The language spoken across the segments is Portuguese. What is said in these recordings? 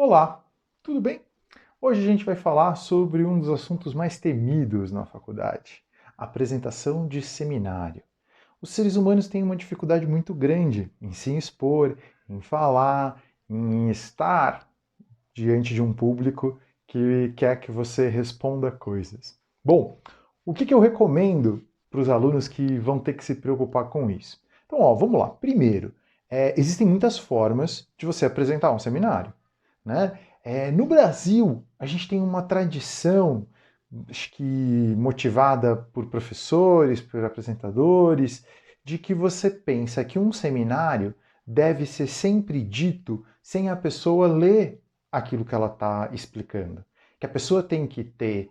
Olá, tudo bem? Hoje a gente vai falar sobre um dos assuntos mais temidos na faculdade, a apresentação de seminário. Os seres humanos têm uma dificuldade muito grande em se expor, em falar, em estar diante de um público que quer que você responda coisas. Bom, o que eu recomendo para os alunos que vão ter que se preocupar com isso? Então, vamos lá. Primeiro, existem muitas formas de você apresentar um seminário, né? No Brasil, a gente tem uma tradição, acho que motivada por professores, por apresentadores, de que você pensa que um seminário deve ser sempre dito sem a pessoa ler aquilo que ela está explicando. Que a pessoa tem que ter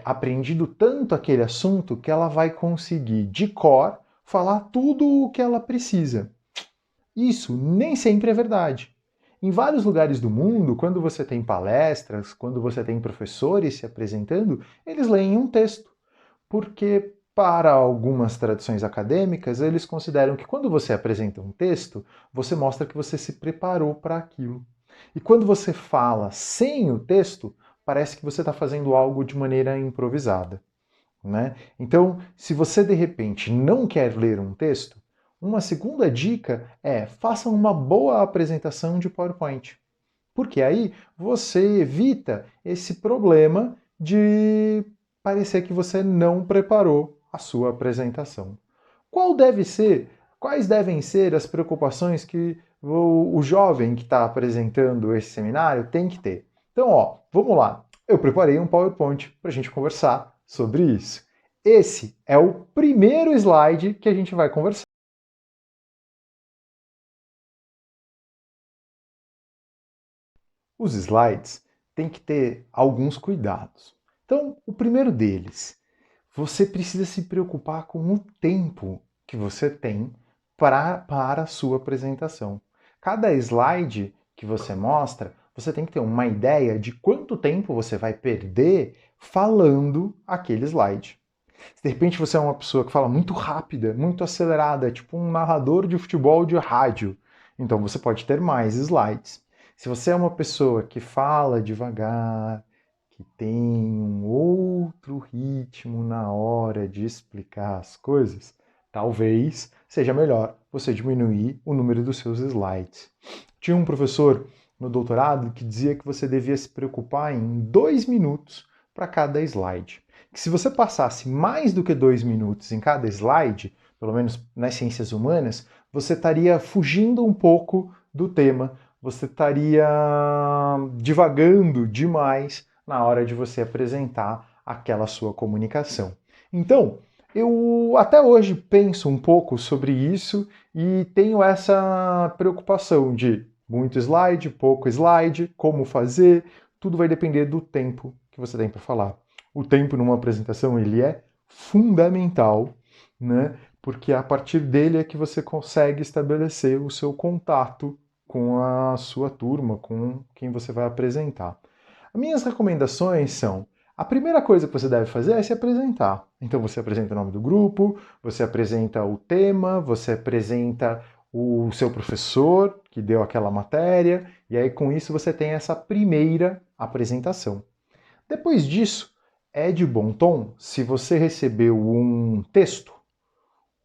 aprendido tanto aquele assunto que ela vai conseguir, de cor, falar tudo o que ela precisa. Isso nem sempre é verdade. Em vários lugares do mundo, quando você tem palestras, quando você tem professores se apresentando, eles leem um texto. Porque, para algumas tradições acadêmicas, eles consideram que quando você apresenta um texto, você mostra que você se preparou para aquilo. E quando você fala sem o texto, parece que você está fazendo algo de maneira improvisada, né? Então, se você de repente não quer ler um texto, uma segunda dica é faça uma boa apresentação de PowerPoint. Porque aí você evita esse problema de parecer que você não preparou a sua apresentação. Quais devem ser as preocupações que o jovem que está apresentando esse seminário tem que ter? Então, vamos lá. Eu preparei um PowerPoint para a gente conversar sobre isso. Esse é o primeiro slide que a gente vai conversar. Os slides têm que ter alguns cuidados. Então, o primeiro deles, você precisa se preocupar com o tempo que você tem para a sua apresentação. Cada slide que você mostra, você tem que ter uma ideia de quanto tempo você vai perder falando aquele slide. Se de repente você é uma pessoa que fala muito rápida, muito acelerada, tipo um narrador de futebol de rádio, então você pode ter mais slides. Se você é uma pessoa que fala devagar, que tem um outro ritmo na hora de explicar as coisas, talvez seja melhor você diminuir o número dos seus slides. Tinha um professor no doutorado que dizia que você devia se preocupar em 2 minutos para cada slide. Que se você passasse mais do que 2 minutos em cada slide, pelo menos nas ciências humanas, você estaria fugindo um pouco do tema, você estaria divagando demais na hora de você apresentar aquela sua comunicação. Então, eu até hoje penso um pouco sobre isso e tenho essa preocupação de muito slide, pouco slide, como fazer, tudo vai depender do tempo que você tem para falar. O tempo numa apresentação ele é fundamental, né? Porque a partir dele é que você consegue estabelecer o seu contato com a sua turma, com quem você vai apresentar. As minhas recomendações são: a primeira coisa que você deve fazer é se apresentar. Então você apresenta o nome do grupo, você apresenta o tema, você apresenta o seu professor que deu aquela matéria, e aí com isso você tem essa primeira apresentação. Depois disso, é de bom tom se você recebeu um texto,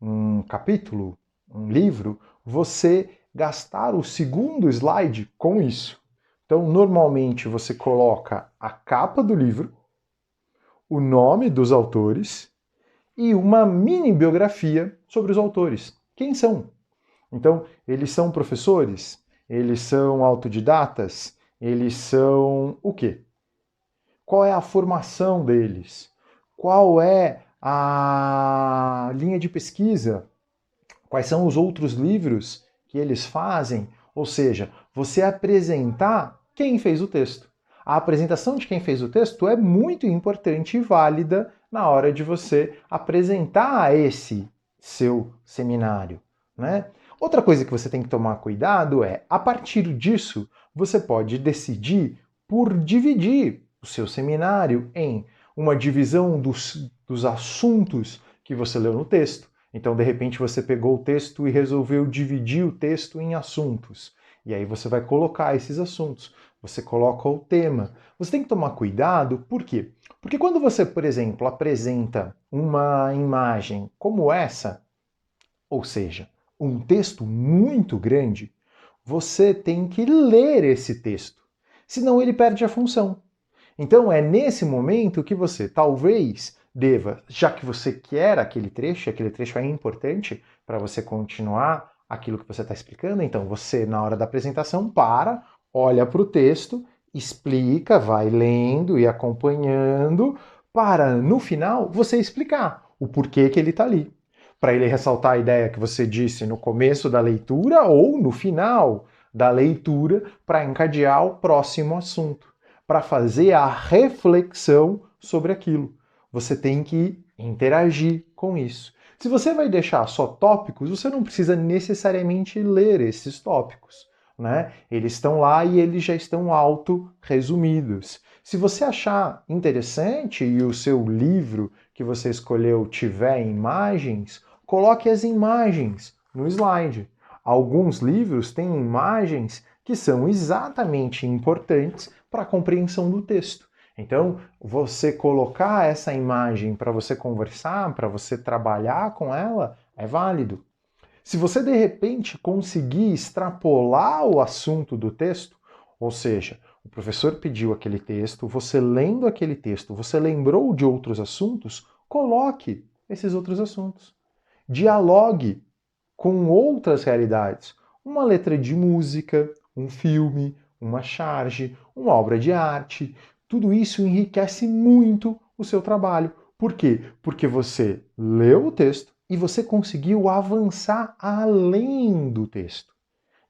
um capítulo, um livro, você gastar o segundo slide com isso. Então, normalmente você coloca a capa do livro, o nome dos autores e uma mini biografia sobre os autores. Quem são? Então, eles são professores? Eles são autodidatas? Eles são o quê? Qual é a formação deles? Qual é a linha de pesquisa? Quais são os outros livros que eles fazem? Ou seja, você apresentar quem fez o texto. A apresentação de quem fez o texto é muito importante e válida na hora de você apresentar esse seu seminário, né? Outra coisa que você tem que tomar cuidado é, a partir disso, você pode decidir por dividir o seu seminário em uma divisão dos assuntos que você leu no texto. Então, de repente, você pegou o texto e resolveu dividir o texto em assuntos. E aí você vai colocar esses assuntos, você coloca o tema. Você tem que tomar cuidado, por quê? Porque quando você, por exemplo, apresenta uma imagem como essa, ou seja, um texto muito grande, você tem que ler esse texto, senão ele perde a função. Então é nesse momento que você talvez deva, já que você quer aquele trecho é importante para você continuar aquilo que você está explicando, então você, na hora da apresentação, olha para o texto, explica, vai lendo e acompanhando, para no final você explicar o porquê que ele está ali. Para ele ressaltar a ideia que você disse no começo da leitura ou no final da leitura, para encadear o próximo assunto, para fazer a reflexão sobre aquilo. Você tem que interagir com isso. Se você vai deixar só tópicos, você não precisa necessariamente ler esses tópicos, né? Eles estão lá e eles já estão auto-resumidos. Se você achar interessante e o seu livro que você escolheu tiver imagens, coloque as imagens no slide. Alguns livros têm imagens que são exatamente importantes para a compreensão do texto. Então, você colocar essa imagem para você conversar, para você trabalhar com ela, é válido. Se você de repente conseguir extrapolar o assunto do texto, ou seja, o professor pediu aquele texto, você lendo aquele texto, você lembrou de outros assuntos, coloque esses outros assuntos. Dialogue com outras realidades. Uma letra de música, um filme, uma charge, uma obra de arte. Tudo isso enriquece muito o seu trabalho. Por quê? Porque você leu o texto e você conseguiu avançar além do texto.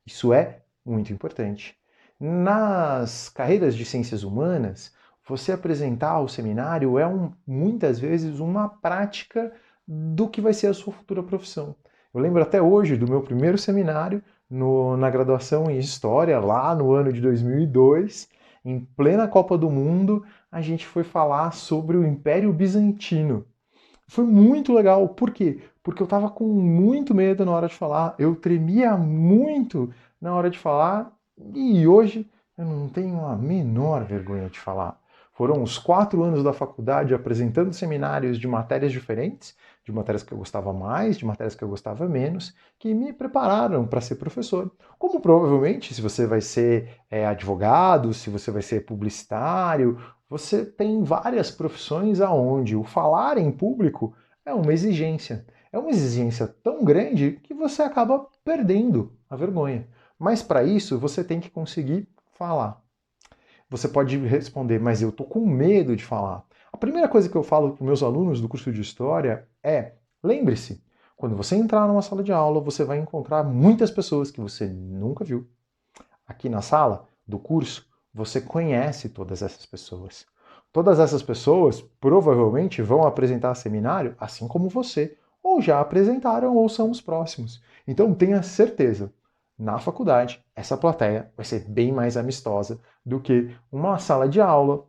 Isso é muito importante. Nas carreiras de ciências humanas, você apresentar o seminário é muitas vezes uma prática do que vai ser a sua futura profissão. Eu lembro até hoje do meu primeiro seminário na graduação em História, lá no ano de 2002, em plena Copa do Mundo, a gente foi falar sobre o Império Bizantino. Foi muito legal. Por quê? Porque eu estava com muito medo na hora de falar, eu tremia muito na hora de falar e hoje eu não tenho a menor vergonha de falar. Foram os 4 anos da faculdade apresentando seminários de matérias diferentes, de matérias que eu gostava mais, de matérias que eu gostava menos, que me prepararam para ser professor. Como provavelmente, se você vai ser advogado, se você vai ser publicitário, você tem várias profissões aonde o falar em público é uma exigência. É uma exigência tão grande que você acaba perdendo a vergonha. Mas para isso você tem que conseguir falar. Você pode responder, mas eu tô com medo de falar. A primeira coisa que eu falo para meus alunos do curso de História é: lembre-se, quando você entrar numa sala de aula, você vai encontrar muitas pessoas que você nunca viu. Aqui na sala do curso, você conhece todas essas pessoas. Todas essas pessoas provavelmente vão apresentar seminário assim como você, ou já apresentaram ou são os próximos. Então tenha certeza, na faculdade, essa plateia vai ser bem mais amistosa do que uma sala de aula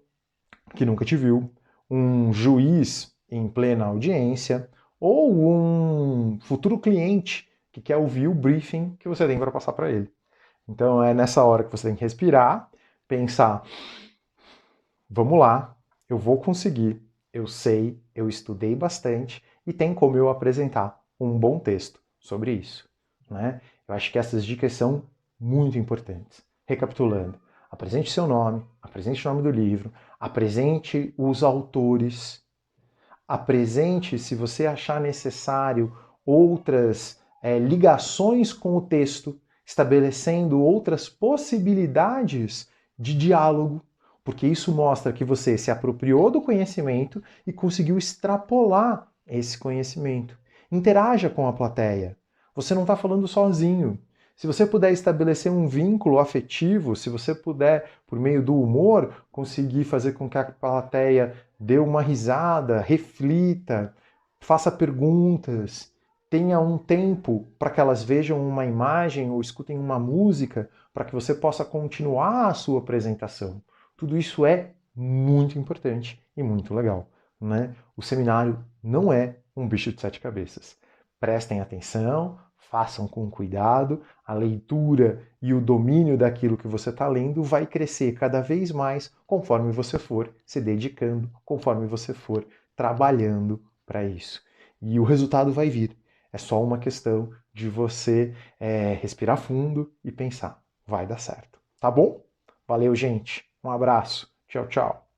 que nunca te viu, um juiz em plena audiência ou um futuro cliente que quer ouvir o briefing que você tem para passar para ele. Então é nessa hora que você tem que respirar, pensar, vamos lá, eu vou conseguir, eu sei, eu estudei bastante e tem como eu apresentar um bom texto sobre isso, né? Eu acho que essas dicas são muito importantes. Recapitulando, apresente seu nome, apresente o nome do livro, apresente os autores, apresente, se você achar necessário, outras ligações com o texto, estabelecendo outras possibilidades de diálogo, porque isso mostra que você se apropriou do conhecimento e conseguiu extrapolar esse conhecimento. Interaja com a plateia. Você não está falando sozinho. Se você puder estabelecer um vínculo afetivo, se você puder, por meio do humor, conseguir fazer com que a plateia dê uma risada, reflita, faça perguntas, tenha um tempo para que elas vejam uma imagem ou escutem uma música, para que você possa continuar a sua apresentação. Tudo isso é muito importante e muito legal, né? O seminário não é um bicho de 7 cabeças. Prestem atenção, façam com cuidado, a leitura e o domínio daquilo que você está lendo vai crescer cada vez mais conforme você for se dedicando, conforme você for trabalhando para isso. E o resultado vai vir. É só uma questão de você respirar fundo e pensar. Vai dar certo. Tá bom? Valeu, gente. Um abraço. Tchau, tchau.